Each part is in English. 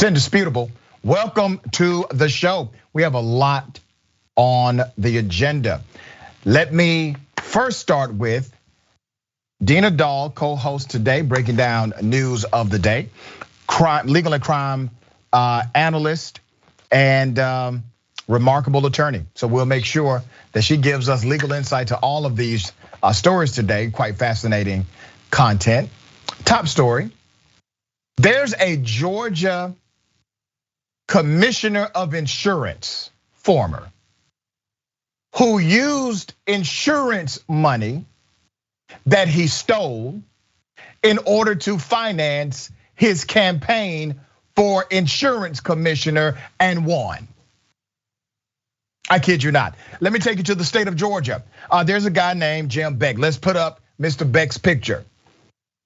It's indisputable. Welcome to the show. We have a lot on the agenda. Let me first start with Dina, co-host today, breaking down news of the day. Legal and crime analyst and remarkable attorney. So we'll make sure that she gives us legal insight to all of these stories today. Quite fascinating content. Top story. There's a Georgia commissioner of insurance, former, who used insurance money that he stole in order to finance his campaign for insurance commissioner and won. I kid you not. Let me take you to the state of Georgia. There's a guy named Jim Beck. Let's put up Mr. Beck's picture.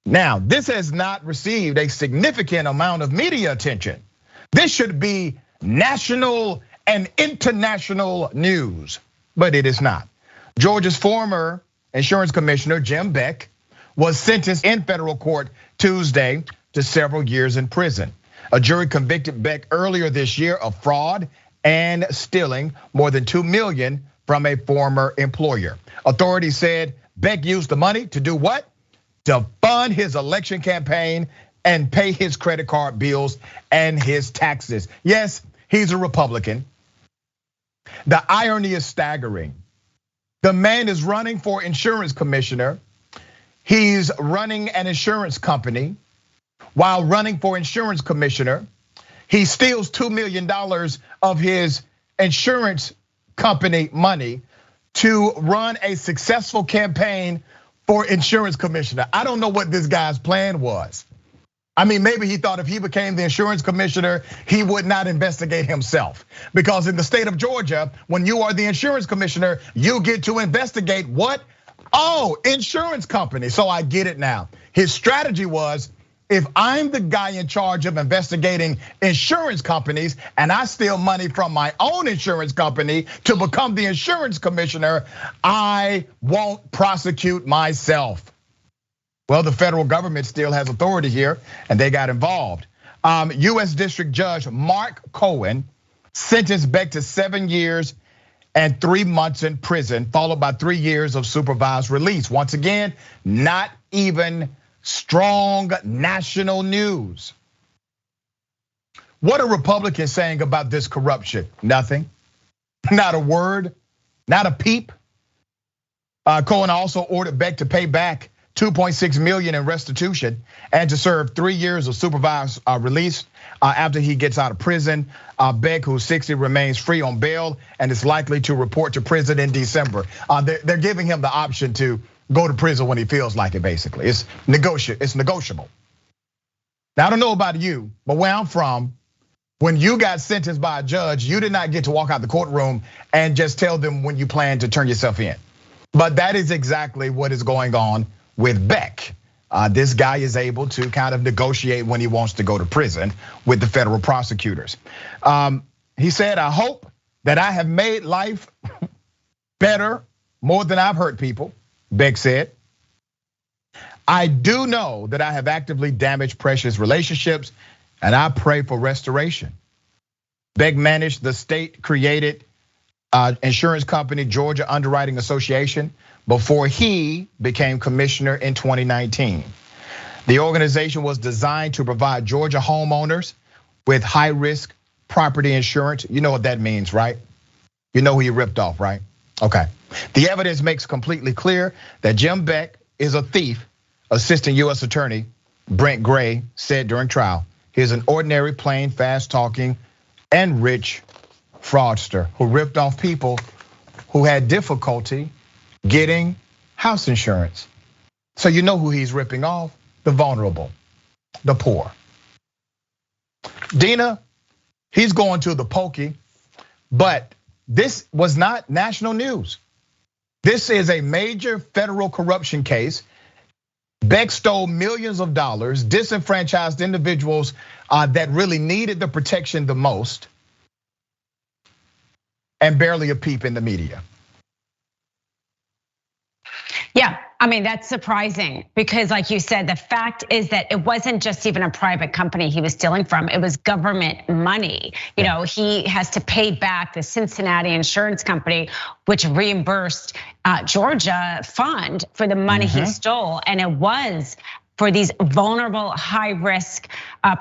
Now, this has not received a significant amount of media attention. This should be national and international news, but it is not. Georgia's former insurance commissioner, Jim Beck, was sentenced in federal court Tuesday to several years in prison. A jury convicted Beck earlier this year of fraud and stealing more than $2 million from a former employer. Authorities said Beck used the money to do what? To fund his election campaign and pay his credit card bills and his taxes. Yes, he's a Republican. The irony is staggering. The man is running for insurance commissioner. He's running an insurance company. While running for insurance commissioner, he steals $2 million of his insurance company money to run a successful campaign for insurance commissioner. I don't know what this guy's plan was. I mean, maybe he thought if he became the insurance commissioner, he would not investigate himself. Because in the state of Georgia, when you are the insurance commissioner, you get to investigate what? Oh, insurance company. So I get it now. His strategy was, if I'm the guy in charge of investigating insurance companies and I steal money from my own insurance company to become the insurance commissioner, I won't prosecute myself. Well, the federal government still has authority here and they got involved. US District Judge Mark Cohen sentenced Beck to 7 years and 3 months in prison, followed by 3 years of supervised release. Once again, not even strong national news. What are Republicans saying about this corruption? Nothing, not a word, not a peep. Cohen also ordered Beck to pay back $2.6 million in restitution and to serve 3 years of supervised release after he gets out of prison. Beck, who's 60, remains free on bail and is likely to report to prison in December. They're giving him the option to go to prison when he feels like it, basically. It's negotiable. Now, I don't know about you, but where I'm from, when you got sentenced by a judge, you did not get to walk out the courtroom and just tell them when you plan to turn yourself in. But that is exactly what is going on with Beck. This guy is able to kind of negotiate when he wants to go to prison with the federal prosecutors. He said, I hope that I have made life better more than I've hurt people, Beck said. I do know that I have actively damaged precious relationships and I pray for restoration. Beck managed the state-created insurance company, Georgia Underwriting Association, before he became commissioner in 2019. The organization was designed to provide Georgia homeowners with high-risk property insurance. You know what that means, right? You know who you ripped off, right? Okay. The evidence makes completely clear that Jim Beck is a thief, Assistant US Attorney Brent Gray said during trial. He's an ordinary, plain, fast-talking, and rich fraudster who ripped off people who had difficulty getting house insurance. So you know who he's ripping off? The vulnerable, the poor. Dina, he's going to the pokey, but this was not national news. This is a major federal corruption case. Beck stole millions of dollars, disenfranchised individuals that really needed the protection the most, and barely a peep in the media. Yeah, I mean, that's surprising because like you said, the fact is that it wasn't just even a private company he was stealing from, it was government money. You know, he has to pay back the Cincinnati insurance company, which reimbursed Georgia fund for the money he stole. And it was for these vulnerable, high risk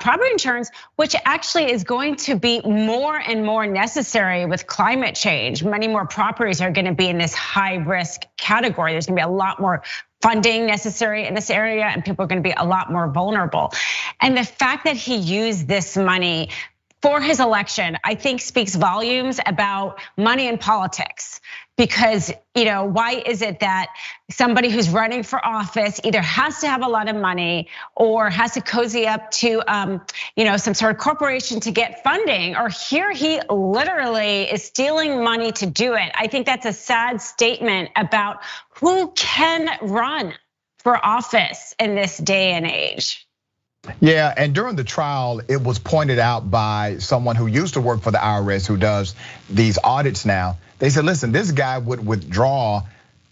property insurance, which actually is going to be more and more necessary with climate change. Many more properties are gonna be in this high risk category. There's gonna be a lot more funding necessary in this area and people are gonna be a lot more vulnerable. And the fact that he used this money for his election, I think speaks volumes about money in politics. Because why is it that somebody who's running for office either has to have a lot of money or has to cozy up to some sort of corporation to get funding, or here he literally is stealing money to do it. I think that's a sad statement about who can run for office in this day and age. Yeah, and during the trial, it was pointed out by someone who used to work for the IRS who does these audits now. They said, listen, this guy would withdraw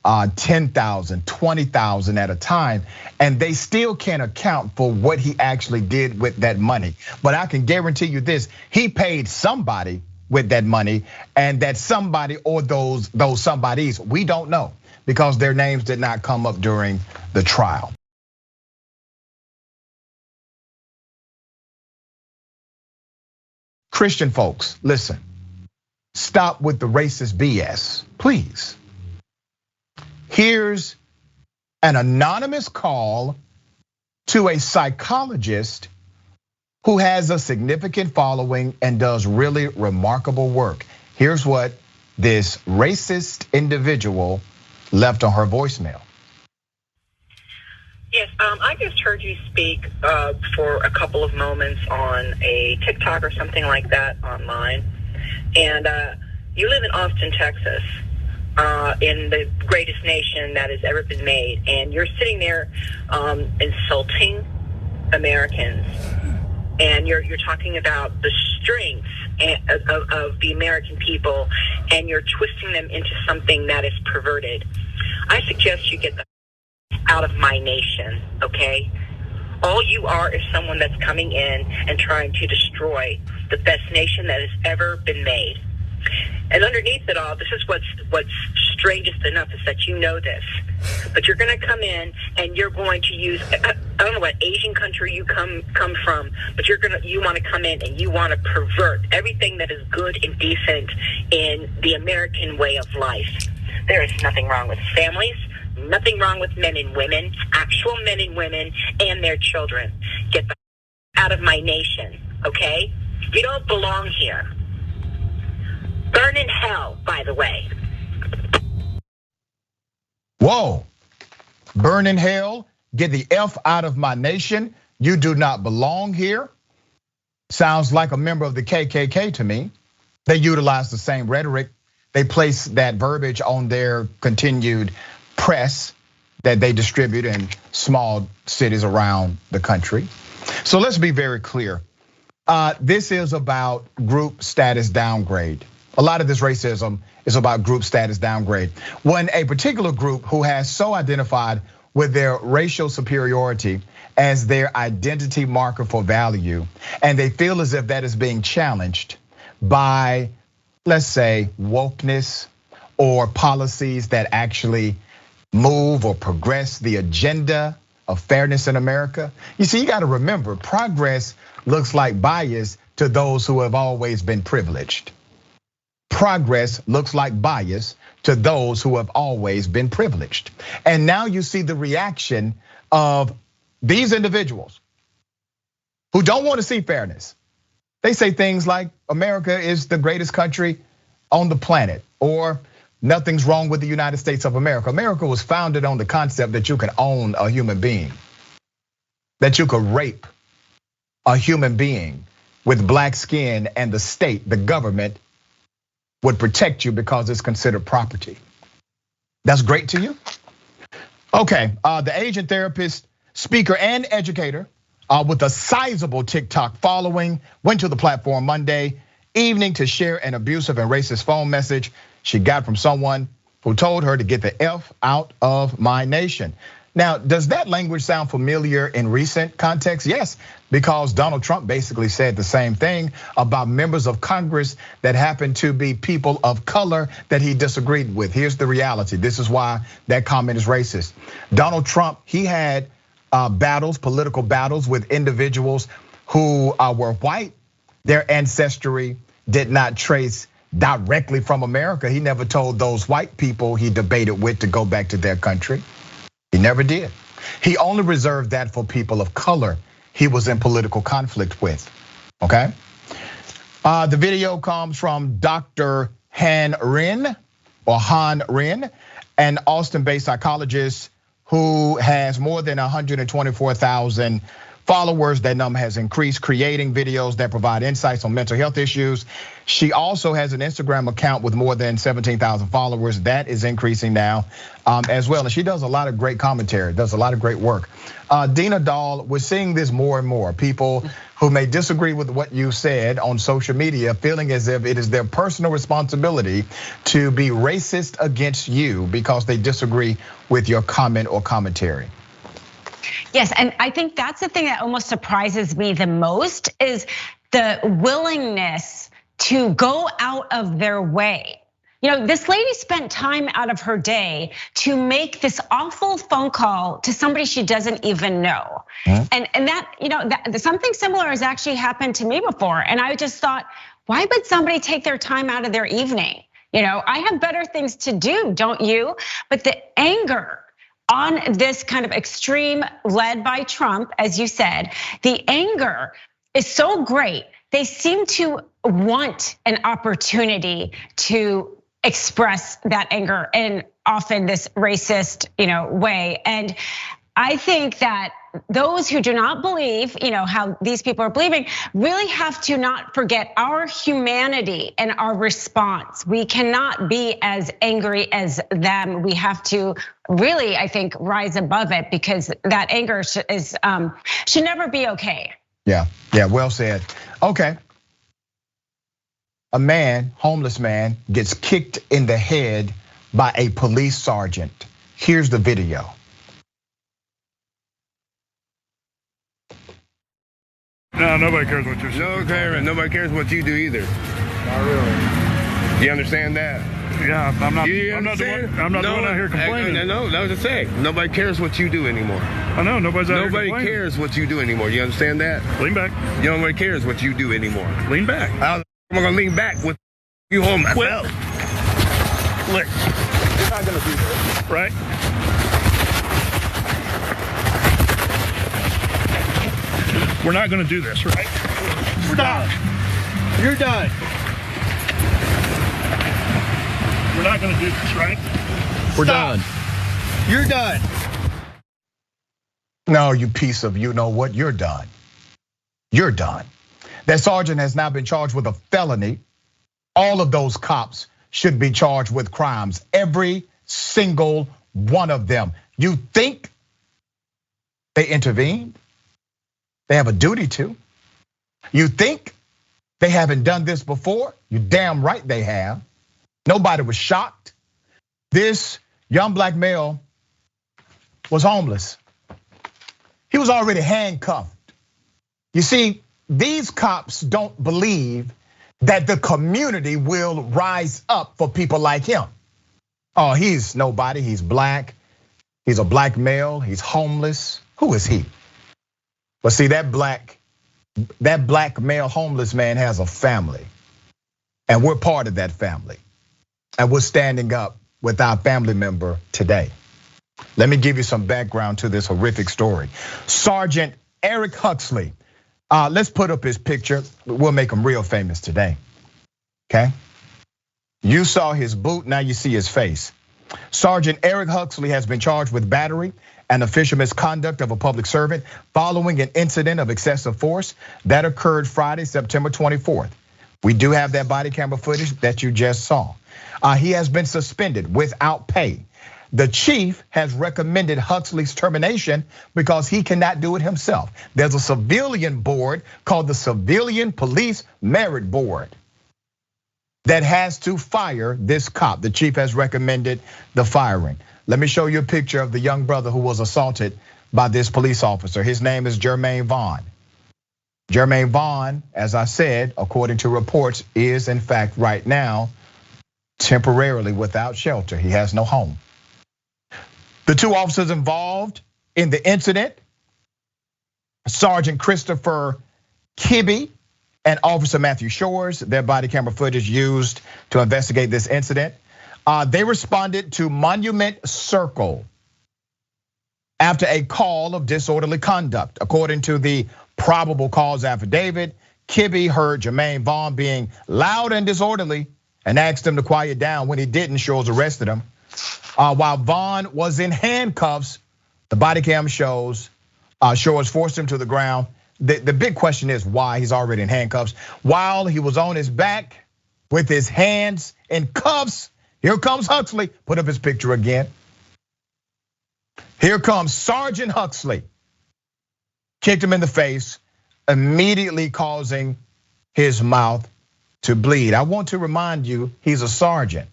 10,000, 20,000 at a time, and they still can't account for what he actually did with that money. But I can guarantee you this, he paid somebody with that money, and that somebody or those somebodies, we don't know because their names did not come up during the trial. Christian folks, listen, stop with the racist BS, please. Here's an anonymous call to a psychologist who has a significant following and does really remarkable work. Here's what this racist individual left on her voicemail. Yes, I just heard you speak for a couple of moments on a TikTok or something like that online. And you live in Austin, Texas, in the greatest nation that has ever been made. And you're sitting there insulting Americans. And you're talking about the strengths of the American people, and you're twisting them into something that is perverted. I suggest you get the out of my nation, okay? All you are is someone that's coming in and trying to destroy the best nation that has ever been made. And underneath it all, this is what's strangest enough is that you know this. But you're gonna come in and you're going to use, I don't know what Asian country you come from, but you wanna come in and you wanna pervert everything that is good and decent in the American way of life. There is nothing wrong with families. Nothing wrong with men and women, actual men and women, and their children. Get the out of my nation, okay? You don't belong here. Burn in hell, by the way. Whoa, burn in hell, get the F out of my nation. You do not belong here. Sounds like a member of the KKK to me. They utilize the same rhetoric. They place that verbiage on their continued press that they distribute in small cities around the country. So let's be very clear. This is about group status downgrade. A lot of this racism is about group status downgrade. When a particular group who has so identified with their racial superiority as their identity marker for value, and they feel as if that is being challenged by, let's say, wokeness or policies that actually move or progress the agenda of fairness in America. You see, you gotta remember, progress looks like bias to those who have always been privileged. Progress looks like bias to those who have always been privileged. And now you see the reaction of these individuals who don't want to see fairness. They say things like America is the greatest country on the planet, or nothing's wrong with the United States of America. America was founded on the concept that you can own a human being, that you could rape a human being with black skin, and the state, the government, would protect you because it's considered property. That's great to you? Okay, the Asian therapist, speaker, and educator with a sizable TikTok following went to the platform Monday evening to share an abusive and racist phone message she got from someone who told her to get the F out of my nation. Now, does that language sound familiar in recent context? Yes, because Donald Trump basically said the same thing about members of Congress that happen to be people of color that he disagreed with. Here's the reality. This is why that comment is racist. Donald Trump, he had political battles with individuals who were white. Their ancestry did not trace directly from America. He never told those white people he debated with to go back to their country. He never did. He only reserved that for people of color he was in political conflict with, okay? The video comes from Dr. Han Ren, an Austin-based psychologist who has more than 124,000 followers. That number has increased, creating videos that provide insights on mental health issues. She also has an Instagram account with more than 17,000 followers. That is increasing now as well. And she does a lot of great commentary, does a lot of great work. Dina Dahl, we're seeing this more and more. People who may disagree with what you said on social media, feeling as if it is their personal responsibility to be racist against you because they disagree with your comment or commentary. Yes, and I think that's the thing that almost surprises me the most is the willingness to go out of their way. You know, this lady spent time out of her day to make this awful phone call to somebody she doesn't even know. And that, you know, something similar has actually happened to me before. And I just thought, why would somebody take their time out of their evening? You know, I have better things to do, don't you? But the anger on this kind of extreme led by Trump, as you said, the anger is so great. They seem to want an opportunity to express that anger in often this racist, way. And I think that those who do not believe, how these people are believing, really have to not forget our humanity and our response. We cannot be as angry as them. We have to really, I think, rise above it because that anger should never be okay. Yeah, well said. Okay. A homeless man, gets kicked in the head by a police sergeant. Here's the video. No, nobody cares what you're saying. No, nobody cares what you do either. Not really. You understand that? Yeah, I'm not the one out here complaining. No, that was a say. Nobody cares what you do anymore. I know, nobody cares what you do anymore. You understand that? Lean back. Nobody cares what you do anymore. Lean back. I'm gonna lean back with you home myself. Look, you're not gonna do this, right? We're not gonna do this, right? Stop. You're done. We're not gonna do this, right? We're done. You're done. No, you piece of you-know-what, you're done. You're done. That sergeant has now been charged with a felony. All of those cops should be charged with crimes, every single one of them. You think they intervened? They have a duty to. You think they haven't done this before? You damn right they have. Nobody was shocked. This young black male was homeless. He was already handcuffed. You see, these cops don't believe that the community will rise up for people like him. Oh, he's nobody, he's black. He's a black male, he's homeless. Who is he? But see, that black male homeless man has a family. And we're part of that family. And we're standing up with our family member today. Let me give you some background to this horrific story. Sergeant Eric Huxley, let's put up his picture. We'll make him real famous today, okay? You saw his boot, now you see his face. Sergeant Eric Huxley has been charged with battery and official misconduct of a public servant following an incident of excessive force that occurred Friday, September 24th. We do have that body camera footage that you just saw. He has been suspended without pay. The chief has recommended Huxley's termination because he cannot do it himself. There's a civilian board called the Civilian Police Merit Board. that has to fire this cop. The chief has recommended the firing. Let me show you a picture of the young brother who was assaulted by this police officer. His name is Jermaine Vaughn. Jermaine Vaughn, as I said, according to reports, is in fact right now temporarily without shelter. He has no home. The two officers involved in the incident, Sergeant Christopher Kibbe and Officer Matthew Shores, their body camera footage used to investigate this incident. They responded to Monument Circle after a call of disorderly conduct. According to the probable cause affidavit, Kibbe heard Jermaine Vaughn being loud and disorderly and asked him to quiet down. When he didn't, Shores arrested him. While Vaughn was in handcuffs, the body cam shows Shores forced him to the ground. The big question is why he's already in handcuffs. While he was on his back with his hands in cuffs, here comes Huxley. Put up his picture again. Here comes Sergeant Huxley. Kicked him in the face, immediately causing his mouth to bleed. I want to remind you, he's a sergeant.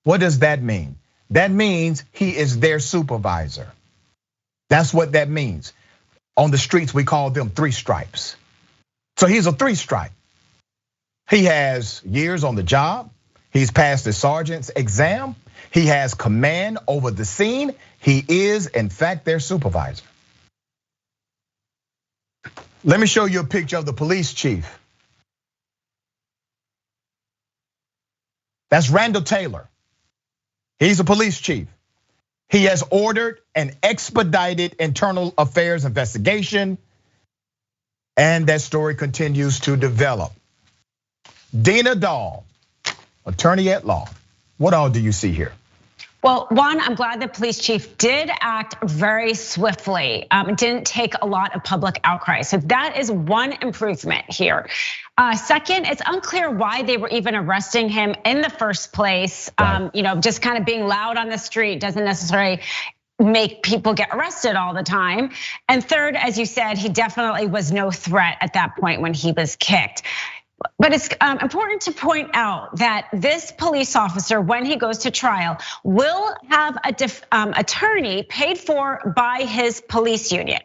What does that mean? That means he is their supervisor. That's what that means. On the streets, we call them 3 stripes. So he's a 3-stripe. He has years on the job. He's passed his sergeant's exam. He has command over the scene. He is, in fact, their supervisor. Let me show you a picture of the police chief. That's Randall Taylor. He's a police chief. He has ordered an expedited internal affairs investigation, and that story continues to develop. Dina Dahl, attorney at law. What all do you see here? Well, one, I'm glad the police chief did act very swiftly. It didn't take a lot of public outcry. So that is one improvement here. Second, it's unclear why they were even arresting him in the first place. Right. Just kind of being loud on the street doesn't necessarily make people get arrested all the time. And third, as you said, he definitely was no threat at that point when he was kicked. But it's important to point out that this police officer, when he goes to trial, will have an attorney paid for by his police union.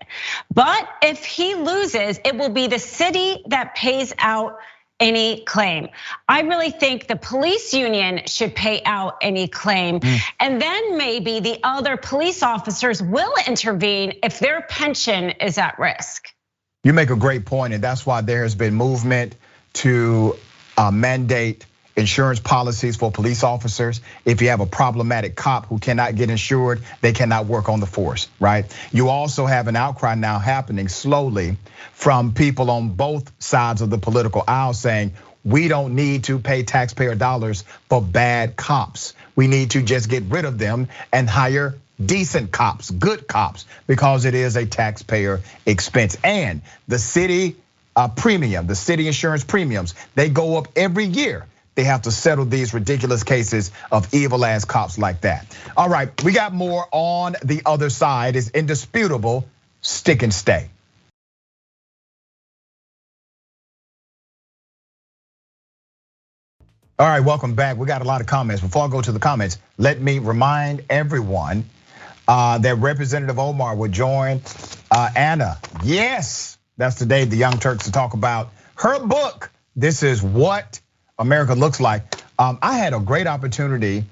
But if he loses, it will be the city that pays out any claim. I really think the police union should pay out any claim. And then maybe the other police officers will intervene if their pension is at risk. You make a great point, and that's why there has been movement to mandate insurance policies for police officers. If you have a problematic cop who cannot get insured, they cannot work on the force, right? You also have an outcry now happening slowly from people on both sides of the political aisle saying, we don't need to pay taxpayer dollars for bad cops. We need to just get rid of them and hire decent cops, good cops, because it is a taxpayer expense. And the city premium, the city insurance premiums, they go up every year. They have to settle these ridiculous cases of evil ass cops like that. All right, we got more on the other side. It's indisputable, stick and stay. All right, welcome back. We got a lot of comments. Before I go to the comments, let me remind everyone that Representative Omar will join Anna. Yes. That's today, the Young Turks, to talk about her book. This is what America looks like. I had a great opportunity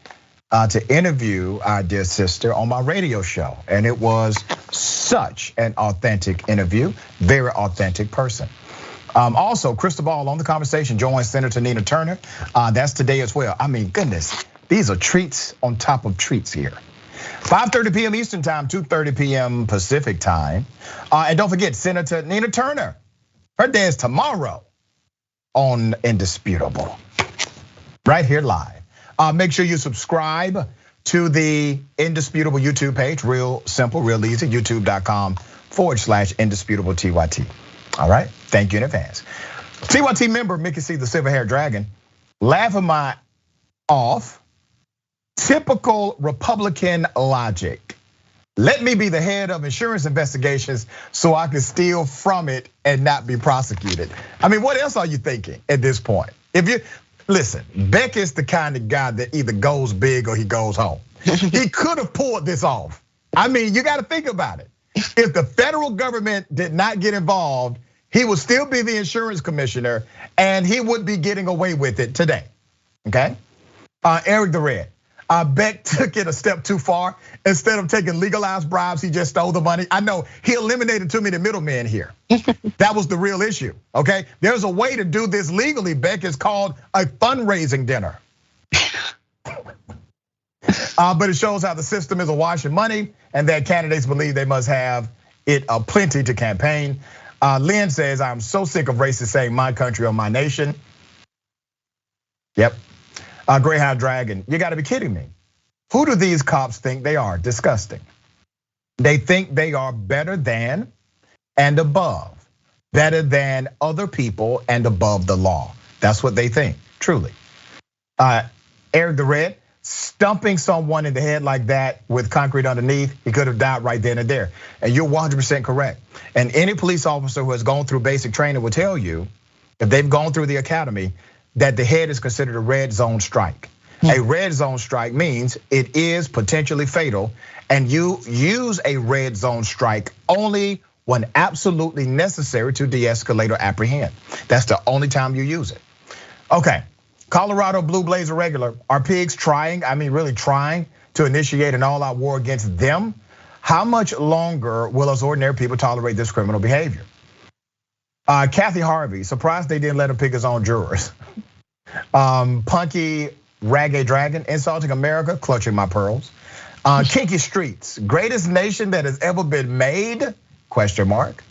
to interview our dear sister on my radio show, and it was such an authentic interview, very authentic person. Also, Cristobal on the conversation joins Senator Nina Turner. That's today as well. I mean, goodness, these are treats on top of treats here. 5:30 p.m. Eastern time, 2:30 p.m. Pacific time. And don't forget, Senator Nina Turner, her day is tomorrow on Indisputable, right here live. Make sure you subscribe to the Indisputable YouTube page, real simple, real easy, youtube.com/indisputable TYT. All right, thank you in advance. TYT member Mickey C, the Silver Hair Dragon, laughing my off. Typical Republican logic. Let me be the head of insurance investigations so I can steal from it and not be prosecuted. I mean, what else are you thinking at this point? If Listen, Beck is the kind of guy that either goes big or he goes home. He could have pulled this off. I mean, you got to think about it. If the federal government did not get involved, he would still be the insurance commissioner and he would be getting away with it today, okay? Eric the Red, Beck took it a step too far. Instead of taking legalized bribes, he just stole the money. I know, he eliminated too many middlemen here. That was the real issue, okay? There's a way to do this legally, Beck. It's called a fundraising dinner. But it shows how the system is awash in money and that candidates believe they must have it plenty to campaign. Lynn says, I'm so sick of racists saying my country or my nation. Yep. Greyhound Dragon, you gotta be kidding me. Who do these cops think they are? Disgusting. They think they are better than and above, better than other people and above the law. That's what they think, truly. Eric the Red, stumping someone in the head like that with concrete underneath, he could have died right then and there. And you're 100% correct. And any police officer who has gone through basic training will tell you, if they've gone through the academy, that the head is considered a red zone strike. A red zone strike means it is potentially fatal, and you use a red zone strike only when absolutely necessary to de-escalate or apprehend. That's the only time you use it. Okay, Colorado Blue Blazer regular, are pigs trying, I mean really trying to initiate an all-out war against them? How much longer will us ordinary people tolerate this criminal behavior? Kathy Harvey, surprised they didn't let him pick his own jurors. Punky Raggy Dragon, insulting America, clutching my pearls. Kinky Streets, greatest nation that has ever been made, question mark.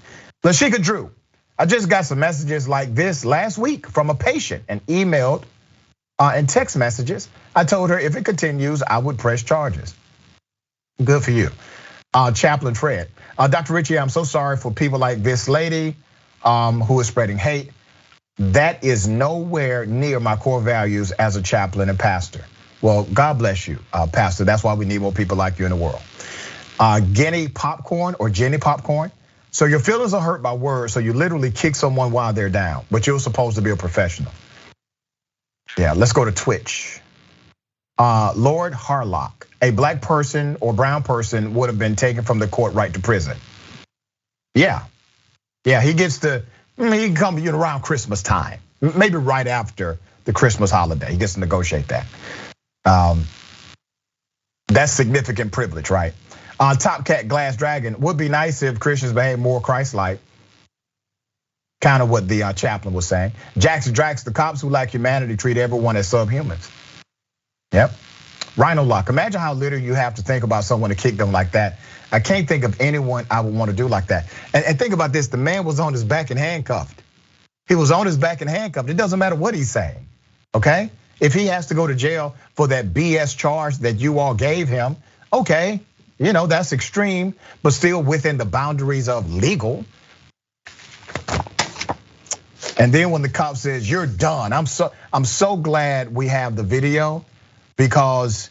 Lashika Drew, I just got some messages like this last week from a patient and emailed and text messages. I told her if it continues, I would press charges. Good for you. Chaplain Fred, Dr. Richie, I'm so sorry for people like this lady who is spreading hate. That is nowhere near my core values as a chaplain and pastor. Well, God bless you, Pastor. That's why we need more people like you in the world. Jenny Popcorn, so your feelings are hurt by words, so you literally kick someone while they're down, but you're supposed to be a professional. Yeah, let's go to Twitch. Lord Harlock, a black person or brown person would have been taken from the court right to prison. Yeah, he gets to, he can come around Christmas time, maybe right after the Christmas holiday. He gets to negotiate that. That's significant privilege, right? Top Cat Glass Dragon, would be nice if Christians behave more Christ-like. Kind of what the chaplain was saying. Jackson Drax, the cops who lack humanity treat everyone as subhumans. Yep. Rhino Lock, imagine how little you have to think about someone to kick them like that. I can't think of anyone I would want to do like that. And think about this, the man was on his back and handcuffed. He was on his back and handcuffed. It doesn't matter what he's saying, okay? If he has to go to jail for that BS charge that you all gave him, okay, that's extreme, but still within the boundaries of legal. And then when the cop says, you're done, I'm so glad we have the video, because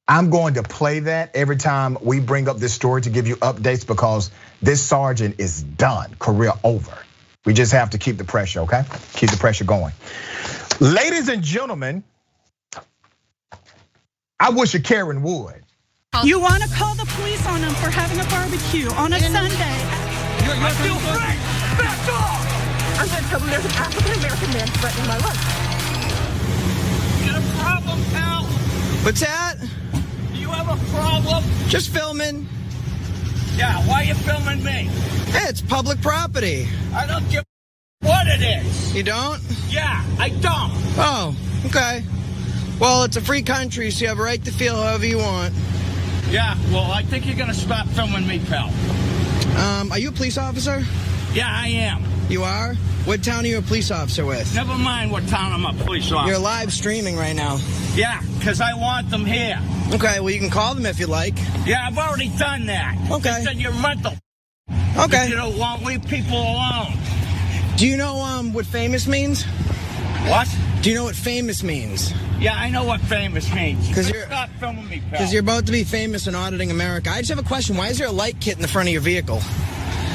I'm going to play that every time we bring up this story to give you updates, because this sergeant is done, career over. We just have to keep the pressure, okay? Keep the pressure going. Ladies and gentlemen, I wish a Karen would. You want to call the police on them for having a barbecue on a Sunday. I feel free. Back off. I'm going to tell them there's an African-American man threatening my life. Get a problem, pal? What's that? Do you have a problem? Just filming. Yeah, why are you filming me? Hey, it's public property. I don't give a what it is. You don't? Yeah, I don't. Oh, okay. Well, it's a free country, so you have a right to feel however you want. Yeah, well, I think you're gonna stop filming me, pal. Are you a police officer? Yeah, I am. You are? What town are you a police officer with? Never mind what town I'm a police officer. You're live streaming right now. Yeah, because I want them here. Okay, well, you can call them if you like. Yeah, I've already done that. Okay. They said you're mental. Okay. You don't want leave people alone. Do you know what famous means? What? Do you know what famous means? Yeah, I know what famous means. Because stop filming me, pal. Because you're about to be famous in auditing America. I just have a question. Why is there a light kit in the front of your vehicle?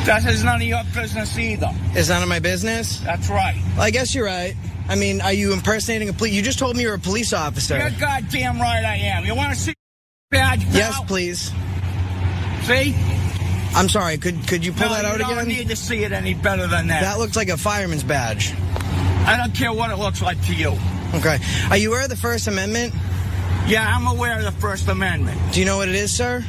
That is none of your business either. It's none of my business? That's right. Well, I guess you're right. I mean, are you impersonating a police? You just told me you're a police officer. You're goddamn right I am. You want to see badge, pal? Yes, please. See? I'm sorry, could you pull that out again? I don't need to see it any better than that. That looks like a fireman's badge. I don't care what it looks like to you. Okay. Are you aware of the First Amendment? Yeah, I'm aware of the First Amendment. Do you know what it is, sir?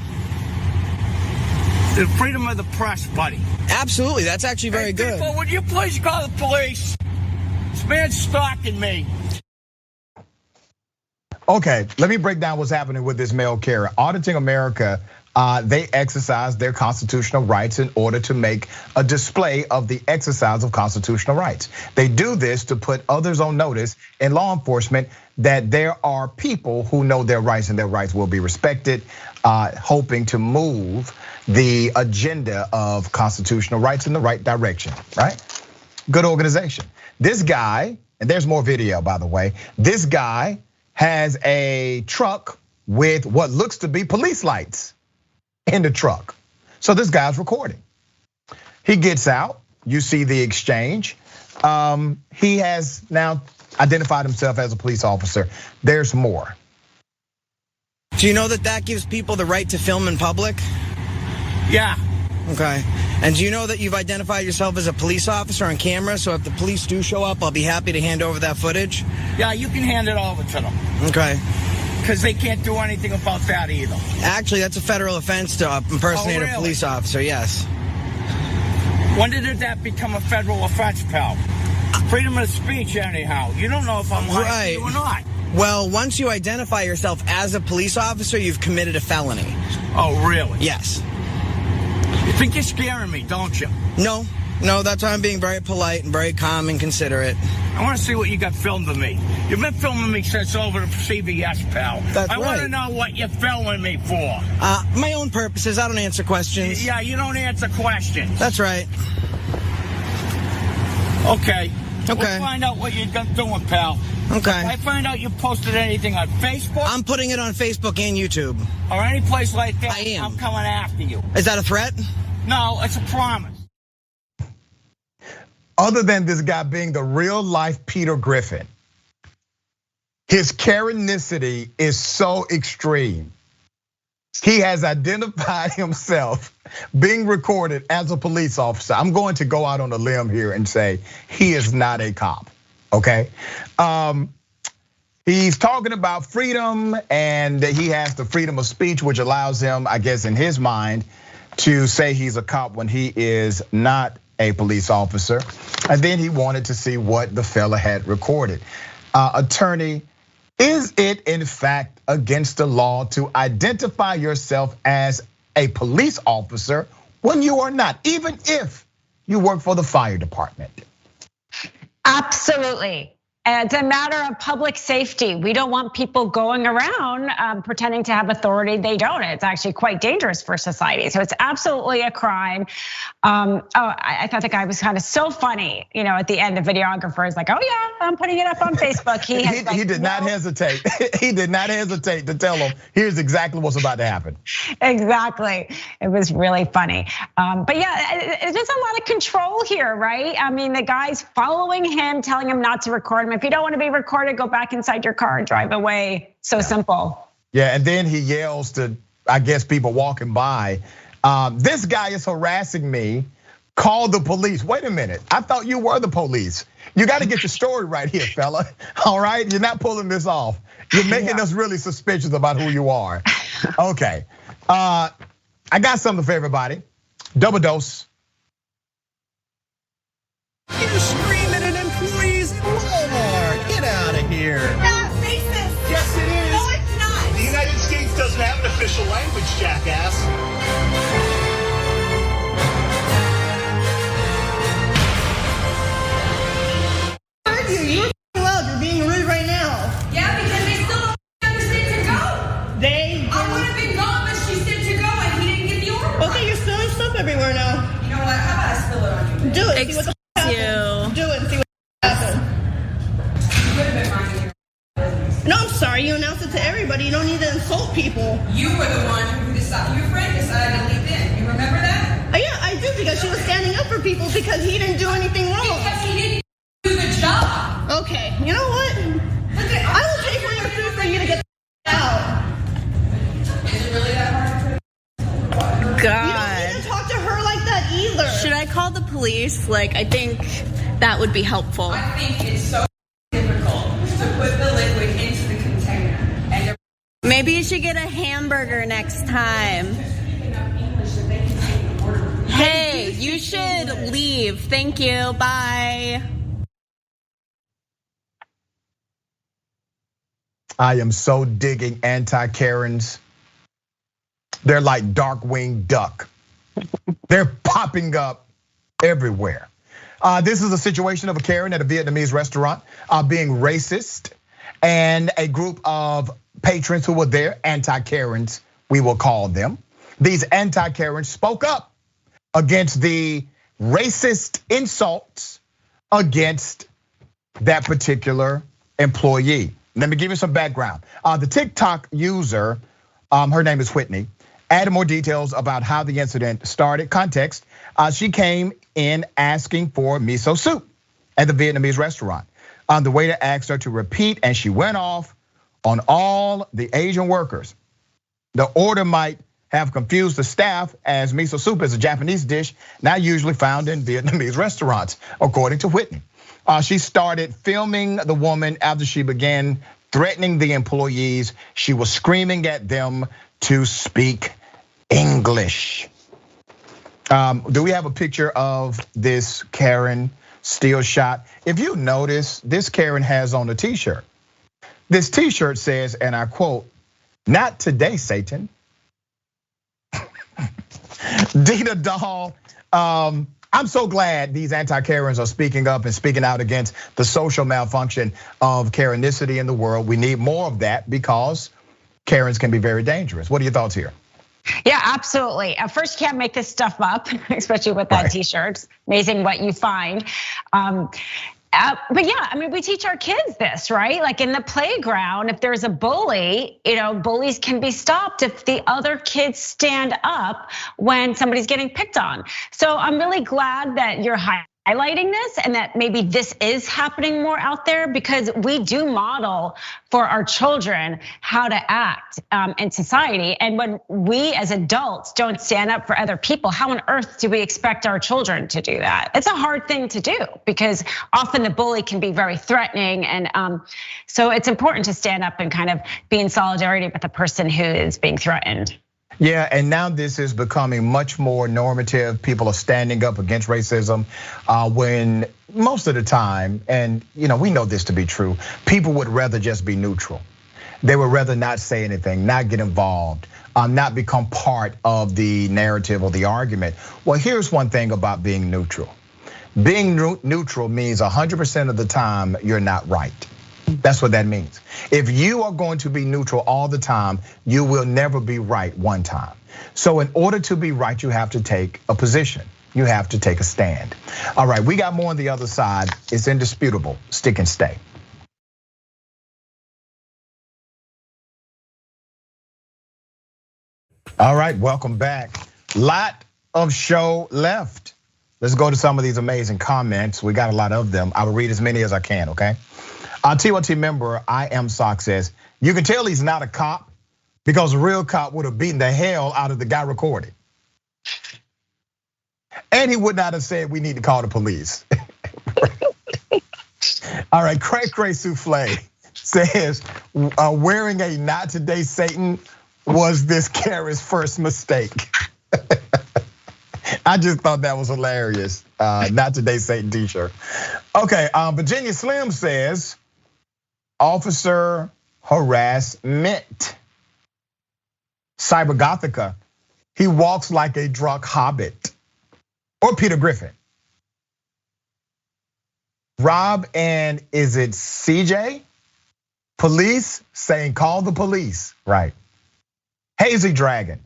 The freedom of the press, buddy. Absolutely, that's actually very good. People, would you please call the police? This man's stalking me. Okay, let me break down what's happening with this mail carrier. Auditing America, they exercise their constitutional rights in order to make a display of the exercise of constitutional rights. They do this to put others on notice in law enforcement that there are people who know their rights and their rights will be respected, hoping to move the agenda of constitutional rights in the right direction, right? Good organization. This guy, and there's more video, by the way, this guy has a truck with what looks to be police lights in the truck. So this guy's recording. He gets out, you see the exchange. He has now identified himself as a police officer. There's more. Do you know that gives people the right to film in public? Yeah. Okay. And do you know that you've identified yourself as a police officer on camera? So if the police do show up, I'll be happy to hand over that footage? Yeah, you can hand it over to them. Okay. Because they can't do anything about that either. Actually, that's a federal offense to impersonate a police officer, yes. When did that become a federal offense, pal? Freedom of speech, anyhow. You don't know if I'm lying to you or not. Well, once you identify yourself as a police officer, you've committed a felony. Oh, really? Yes. You think you're scaring me, don't you? No, that's why I'm being very polite and very calm and considerate. I want to see what you got filmed of me. You've been filming me since over to CBS, pal. That's right. I want to know what you're filming me for. My own purposes. I don't answer questions. Yeah, you don't answer questions. That's right. Okay. Okay. We'll find out what you're doing, pal. Okay. If I find out you posted anything on Facebook. I'm putting it on Facebook and YouTube. Or any place like that. I am. I'm coming after you. Is that a threat? No, it's a promise. Other than this guy being the real life Peter Griffin, his Karenicity is so extreme. He has identified himself being recorded as a police officer. I'm going to go out on a limb here and say he is not a cop, okay? He's talking about freedom and he has the freedom of speech, which allows him, I guess in his mind, to say he's a cop when he is not a police officer. And then he wanted to see what the fella had recorded. Attorney, is it in fact against the law to identify yourself as a police officer when you are not, even if you work for the fire department? Absolutely. It's a matter of public safety. We don't want people going around pretending to have authority they don't. It's actually quite dangerous for society. So it's absolutely a crime. I thought the guy was kind of so funny. At the end, the videographer is like, "Oh yeah, I'm putting it up on Facebook." He did not hesitate. He did not hesitate to tell him, "Here's exactly what's about to happen." Exactly. It was really funny. But yeah, there's a lot of control here, right? I mean, the guy's following him, telling him not to record him. If you don't want to be recorded, go back inside your car and drive away. So simple. Yeah, and then he yells to, I guess, people walking by, this guy is harassing me, call the police. Wait a minute, I thought you were the police. You got to get your story right here, fella. All right, you're not pulling this off. You're making us really suspicious about who you are. Okay, I got something for everybody. Double dose. You're screaming at employees in Walmart. Get out of here. That's racist. Yes, it is. No, it's not. The United States doesn't have an official language, jackass. I heard you. You're loud. You're being rude right now. Yeah, because they still don't understand to go. I would have been gone, but she said to go, and he didn't get the order. Okay, you're spilling stuff everywhere now. You know what? How about I spill it on you? Do it. See what the happens. Do it and see what happens. You would have been minding your business. No, I'm sorry. You announced it to everybody. You don't need to insult people. You were the one who decided, your friend decided to leave in. You remember that? Yeah, I do, because she was standing up for people because he didn't do anything wrong. Because he didn't do the job. Okay, you know what? I will pay for your food for you to get out. Is it really that hard? You don't need to talk to her like that either. Should I call the police? Like, I think that would be helpful. I think it's so difficult to put the liquid into the container. And Maybe you should get a hamburger next time. Hey, you should leave. Thank you. Bye. I am so digging anti-Karens. They're like Darkwing Duck. They're popping up everywhere. This is a situation of a Karen at a Vietnamese restaurant being racist, and a group of patrons who were there, anti-Karens, we will call them. These anti-Karens spoke up against the racist insults against that particular employee. Let me give you some background. The TikTok user, her name is Whitney, added more details about how the incident started. Context, she came in asking for miso soup at the Vietnamese restaurant. The waiter asked her to repeat, and she went off on all the Asian workers. The order might have confused the staff, as miso soup is a Japanese dish not usually found in Vietnamese restaurants, according to Whitney. She started filming the woman after she began threatening the employees. She was screaming at them to speak English. Do we have a picture of this Karen still shot? If you notice, this Karen has on a t-shirt. This t-shirt says, and I quote, "Not today, Satan." Dina Doll, I'm so glad these anti-Karens are speaking up and speaking out against the social malfunction of Karenicity in the world. We need more of that because Karens can be very dangerous. What are your thoughts here? Yeah, absolutely. First, you can't make this stuff up, especially with that t-shirt. It's amazing what you find. But yeah, I mean, we teach our kids this, right? Like in the playground, if there's a bully, bullies can be stopped if the other kids stand up when somebody's getting picked on. So I'm really glad that you're highlighting this and that maybe this is happening more out there, because we do model for our children how to act in society. And when we as adults don't stand up for other people, how on earth do we expect our children to do that? It's a hard thing to do because often the bully can be very threatening. And so it's important to stand up and kind of be in solidarity with the person who is being threatened. Yeah, and now this is becoming much more normative. People are standing up against racism when most of the time, and we know this to be true, people would rather just be neutral. They would rather not say anything, not get involved, not become part of the narrative or the argument. Well, here's one thing about being neutral. Being neutral means 100% of the time you're not right. That's what that means. If you are going to be neutral all the time, you will never be right one time. So in order to be right, you have to take a position. You have to take a stand. All right, we got more on the other side. It's indisputable. Stick and stay. All right, welcome back. Lot of show left. Let's go to some of these amazing comments. We got a lot of them. I will read as many as I can, okay? TYT member, I Am Sock says, you can tell he's not a cop because a real cop would have beaten the hell out of the guy recording. And he would not have said we need to call the police. All right, Cray Souffle says, wearing a Not Today Satan was this Karen's first mistake. I just thought that was hilarious. Not Today Satan t-shirt. Okay, Virginia Slim says, officer harassment. Cyber Gothica, he walks like a drunk hobbit. Or Peter Griffin. Rob and is it CJ? Police saying call the police, right? Hazy Dragon.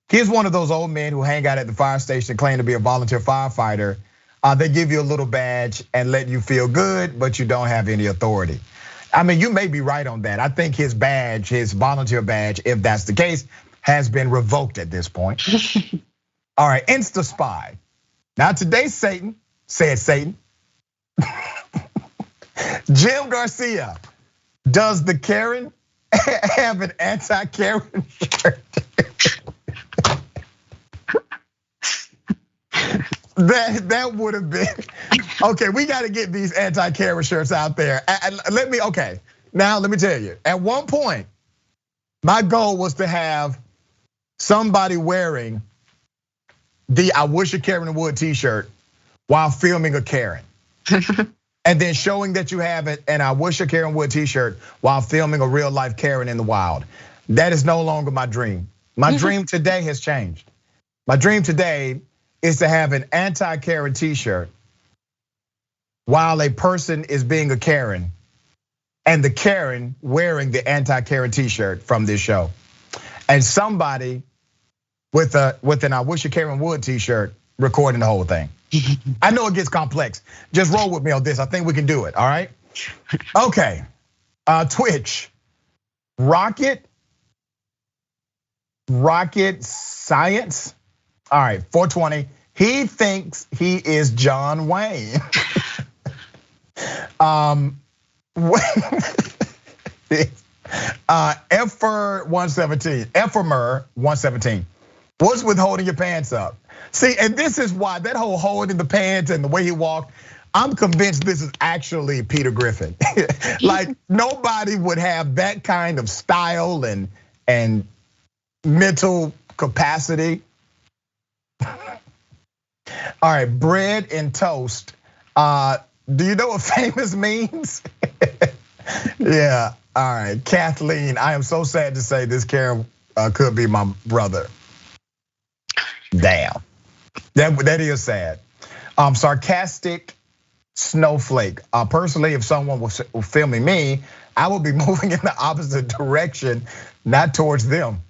Here's one of those old men who hang out at the fire station, claim to be a volunteer firefighter. They give you a little badge and let you feel good, but you don't have any authority. I mean, you may be right on that. I think his badge, his volunteer badge, if that's the case, has been revoked at this point. All right, Insta Spy. Now today, Satan, said Satan. Jim Garcia, does the Karen have an anti-Karen shirt? That would have been okay. We got to get these anti-Karen shirts out there. And let me tell you. At one point, my goal was to have somebody wearing the "I wish a Karen would" T-shirt while filming a Karen, and then showing that you have it, and "I wish a Karen would" T-shirt while filming a real life Karen in the wild. That is no longer my dream. My dream today has changed. My dream today is to have an anti-Karen T-shirt while a person is being a Karen, and the Karen wearing the anti-Karen T-shirt from this show, and somebody with an "I wish a Karen would" T-shirt recording the whole thing. I know it gets complex. Just roll with me on this. I think we can do it. All right. Okay. Twitch, Rocket Science. All right, 420. He thinks he is John Wayne. Effer 117. What's with holding your pants up? See, and this is why that whole holding the pants and the way he walked, I'm convinced this is actually Peter Griffin. Like nobody would have that kind of style and mental capacity. All right, bread and toast. Do you know what famous means? Yeah, all right, Kathleen, I am so sad to say this Karen could be my brother. Damn, that is sad. Sarcastic snowflake. Personally, if someone was filming me, I would be moving in the opposite direction, not towards them.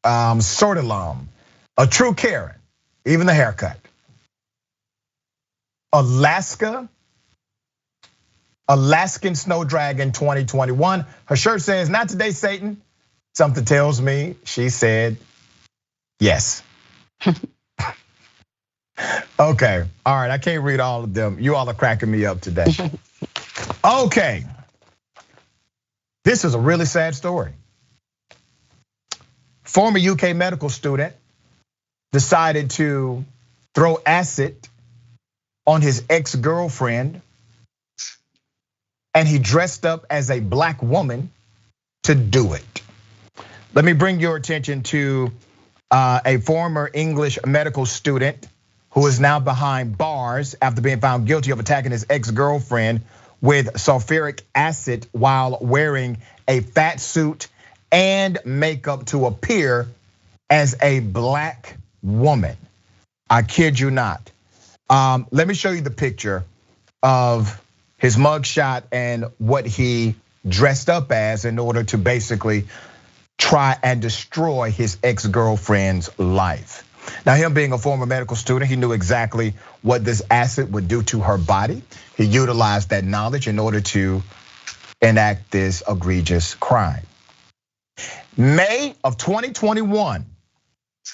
Sortilum, a true Karen, even the haircut. Alaskan Snow Dragon 2021. Her shirt says, "Not today, Satan." Something tells me she said yes. Okay, all right, I can't read all of them. You all are cracking me up today. Okay, this is a really sad story. Former UK medical student decided to throw acid on his ex-girlfriend, and he dressed up as a black woman to do it. Let me bring your attention to a former English medical student who is now behind bars after being found guilty of attacking his ex-girlfriend with sulfuric acid while wearing a fat suit and makeup to appear as a black woman. I kid you not. Let me show you the picture of his mugshot and what he dressed up as in order to basically try and destroy his ex-girlfriend's life. Now, him being a former medical student, he knew exactly what this acid would do to her body. He utilized that knowledge in order to enact this egregious crime. May of 2021,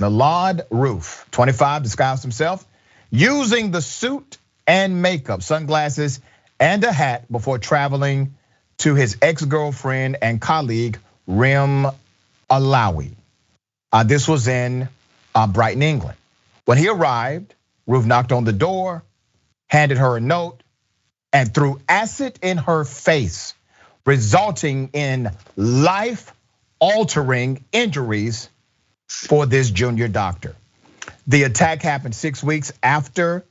Nalad Roof, 25, disguised himself using the suit and makeup, sunglasses, and a hat before traveling to his ex-girlfriend and colleague, Rim Alawi. This was in Brighton, England. When he arrived, Roof knocked on the door, handed her a note, and threw acid in her face, resulting in life-altering injuries for this junior doctor. The attack happened 6 weeks after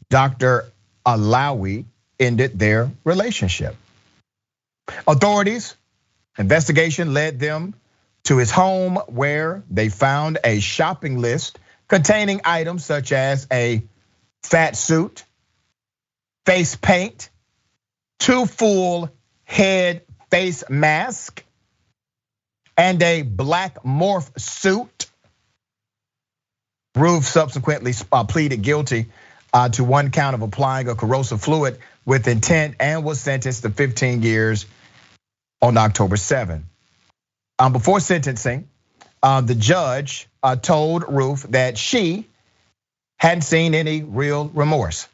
Dr. Alawi ended their relationship. Authorities' investigation led them to his home where they found a shopping list containing items such as a fat suit, face paint, 2 full head face mask, and a black morph suit. Roof subsequently pleaded guilty to 1 count of applying a corrosive fluid with intent and was sentenced to 15 years on October 7. Before sentencing, the judge told Roof that she hadn't seen any real remorse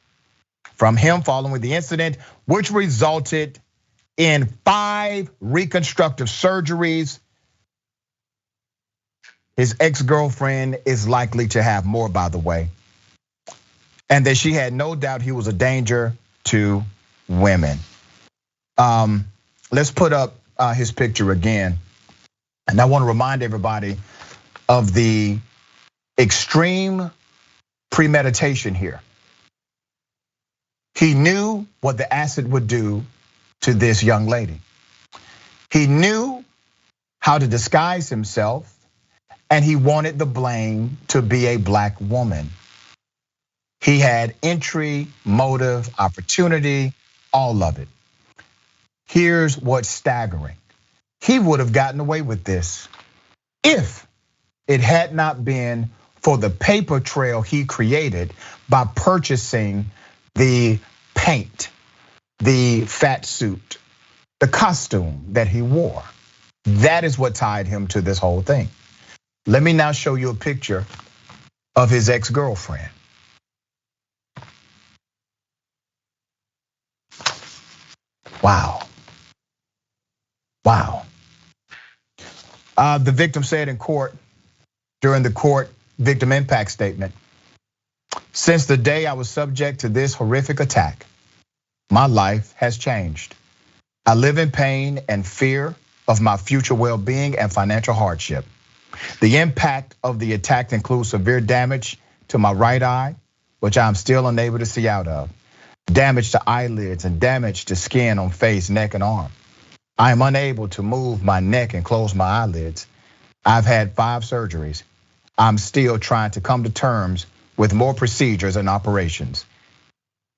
from him following the incident, which resulted in 5 reconstructive surgeries. His ex-girlfriend is likely to have more, by the way. And that she had no doubt he was a danger to women. Let's put up his picture again. And I want to remind everybody of the extreme premeditation here. He knew what the acid would do to this young lady. He knew how to disguise himself, and he wanted the blame to be a black woman. He had entry, motive, opportunity, all of it. Here's what's staggering. He would have gotten away with this if it had not been for the paper trail he created by purchasing the paint, the fat suit, the costume that he wore. That is what tied him to this whole thing. Let me now show you a picture of his ex-girlfriend. Wow. Wow. The victim said in court, during the court victim impact statement, since the day I was subject to this horrific attack, my life has changed. I live in pain and fear of my future well-being and financial hardship. The impact of the attack includes severe damage to my right eye, which I'm still unable to see out of, damage to eyelids and damage to skin on face, neck, and arm. I am unable to move my neck and close my eyelids. I've had 5 surgeries. I'm still trying to come to terms with more procedures and operations.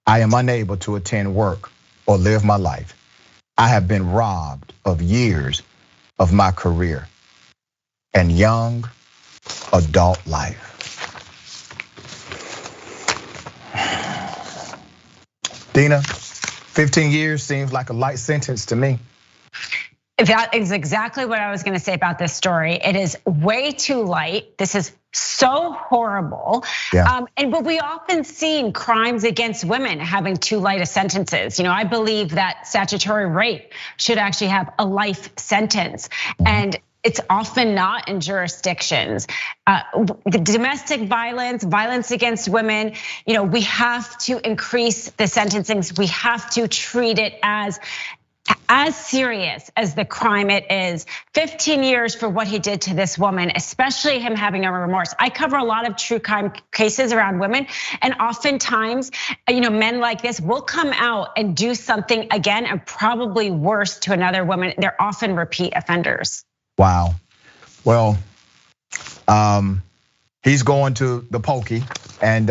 I am unable to attend work or live my life. I have been robbed of years of my career and young adult life. Dina, 15 years seems like a light sentence to me. That is exactly what I was gonna say about this story. It is way too light. This is so horrible. Yeah. But we often see crimes against women having too light of sentences. I believe that statutory rape should actually have a life sentence. And it's often not in jurisdictions. The domestic violence, violence against women, we have to increase the sentencings. We have to treat it as serious as the crime it is. 15 years for what he did to this woman, especially him having no remorse. I cover a lot of true crime cases around women, and oftentimes, men like this will come out and do something again and probably worse to another woman. They're often repeat offenders. Wow. Well, he's going to the pokey, and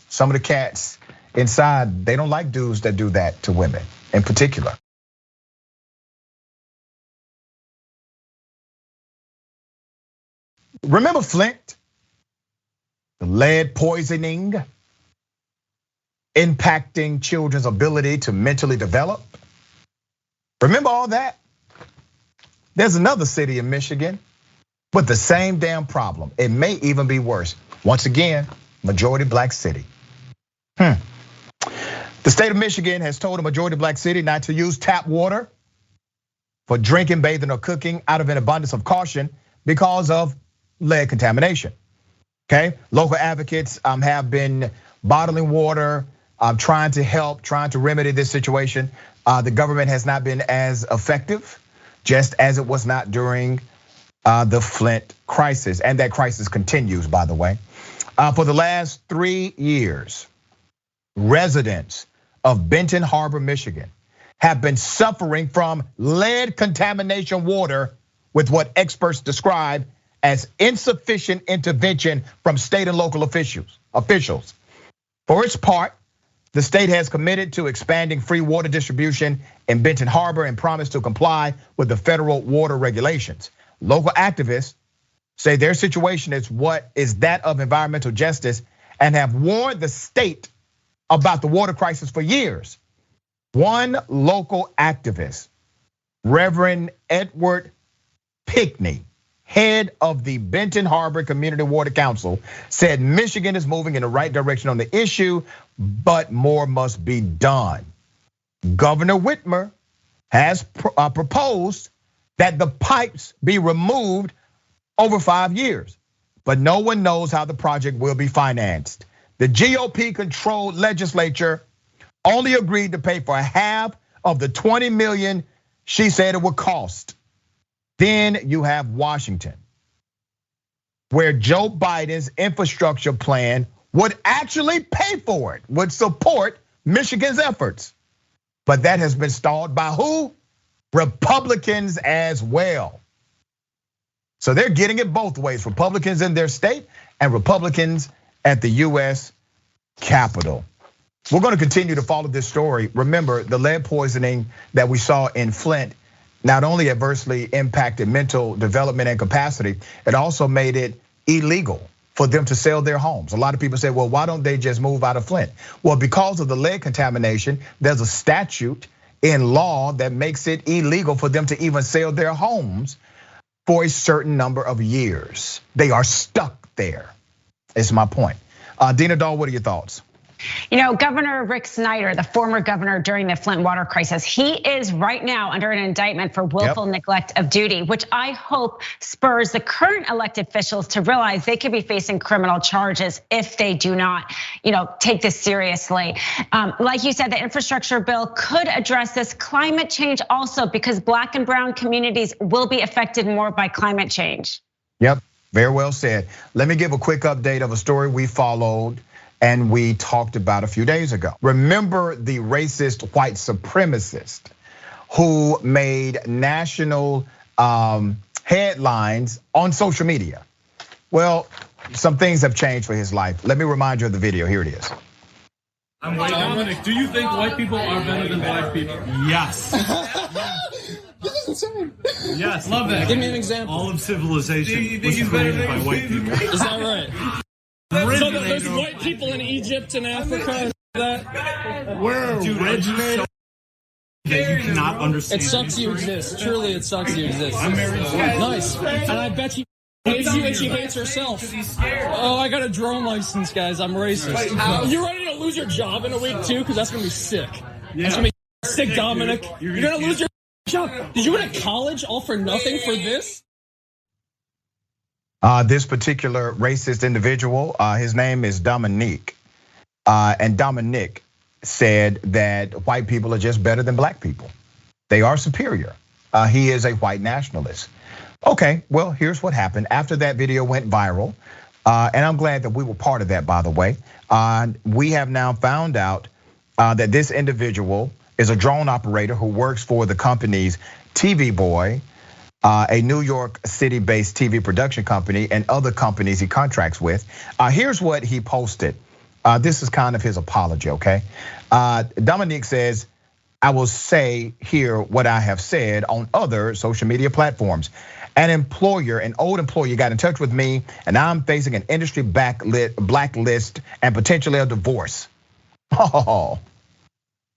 some of the cats inside, they don't like dudes that do that to women in particular. Remember Flint? The lead poisoning impacting children's ability to mentally develop? Remember all that? There's another city in Michigan with the same damn problem. It may even be worse. Once again, majority black city. The state of Michigan has told a majority black city not to use tap water for drinking, bathing, or cooking out of an abundance of caution because of lead contamination. Okay, local advocates have been bottling water, trying to help, trying to remedy this situation. The government has not been as effective, just as it was not during the Flint crisis, and that crisis continues, by the way. For the last 3 years, residents of Benton Harbor, Michigan, have been suffering from lead contamination water with what experts describe as insufficient intervention from state and local officials. For its part, the state has committed to expanding free water distribution in Benton Harbor and promised to comply with the federal water regulations. Local activists say their situation is that of environmental justice and have warned the state about the water crisis for years. One local activist, Reverend Edward Pickney, head of the Benton Harbor Community Water Council, said Michigan is moving in the right direction on the issue, but more must be done. Governor Whitmer has proposed that the pipes be removed over 5 years, but no one knows how the project will be financed. The GOP-controlled legislature only agreed to pay for half of the $20 million she said it would cost. Then you have Washington, where Joe Biden's infrastructure plan would actually pay for it, would support Michigan's efforts. But that has been stalled by who? Republicans as well. So they're getting it both ways, Republicans in their state and Republicans at the US Capitol. We're going to continue to follow this story. Remember, the lead poisoning that we saw in Flint not only adversely impacted mental development and capacity, it also made it illegal for them to sell their homes. A lot of people say, well, why don't they just move out of Flint? Well, because of the lead contamination, there's a statute in law that makes it illegal for them to even sell their homes for a certain number of years. They are stuck there, is my point. Dina Dahl, what are your thoughts? You know, Governor Rick Snyder, the former governor during the Flint water crisis, he is right now under an indictment for willful neglect of duty, which I hope spurs the current elected officials to realize they could be facing criminal charges if they do not, take this seriously. Like you said, the infrastructure bill could address this. Climate change also, because Black and brown communities will be affected more by climate change. Yep, very well said. Let me give a quick update of a story we followed and we talked about a few days ago. Remember the racist white supremacist who made national headlines on social media? Well, some things have changed for his life. Let me remind you of the video. Here it is. I'm white Dominic. Do you think white people are better than black people? Yes. Yes. Love that. Give me an example. All of civilization was created by white people. Is that right? So there's white people in Egypt and Africa that we're originated that you cannot understand. It sucks you exist. Truly, it sucks you exist. I'm married to white. Nice. And I bet you hates you and she hates herself. Oh, I got a drone license, guys. I'm racist. You ready to lose your job in a week too? Because that's gonna be sick. That's gonna be sick, Dominic. You're gonna lose your job. Did you go to college all for nothing for this? This particular racist individual, his name is Dominique. And Dominique said that white people are just better than black people. They are superior. He is a white nationalist. Okay, well, here's what happened. After that video went viral, and I'm glad that we were part of that, by the way. We have now found out that this individual is a drone operator who works for the company's TV Boy, a New York City-based TV production company, and other companies he contracts with. Here's what he posted. This is kind of his apology, okay? Dominique says, I will say here what I have said on other social media platforms. An old employer got in touch with me, and I'm facing an industry blacklist and potentially a divorce. Oh.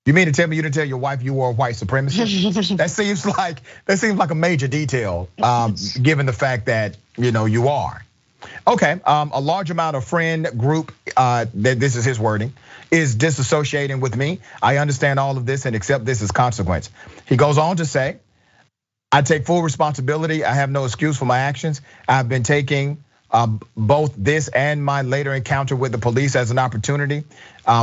You mean to tell me you didn't tell your wife you were a white supremacist? That seems like a major detail, given the fact that you are. Okay, a large amount of friend group, this is his wording, is disassociating with me. I understand all of this and accept this as consequence. He goes on to say, I take full responsibility. I have no excuse for my actions. I've been taking both this and my later encounter with the police as an opportunity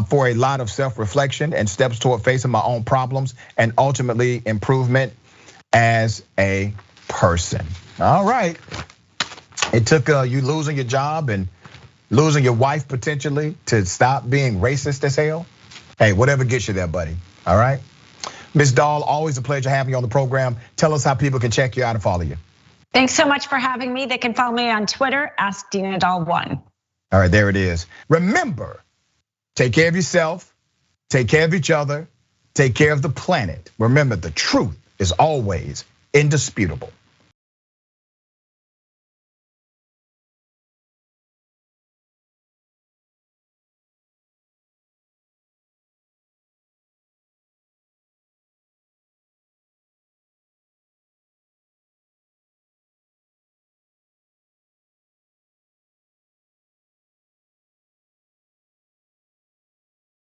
for a lot of self-reflection and steps toward facing my own problems and ultimately improvement as a person. All right. It took you losing your job and losing your wife potentially to stop being racist as hell. Hey, whatever gets you there, buddy. All right. Ms. Dahl, always a pleasure having you on the program. Tell us how people can check you out and follow you. Thanks so much for having me. They can follow me on Twitter, @DinaDahl1. All right, there it is. Remember, take care of yourself, take care of each other, take care of the planet. Remember, the truth is always indisputable.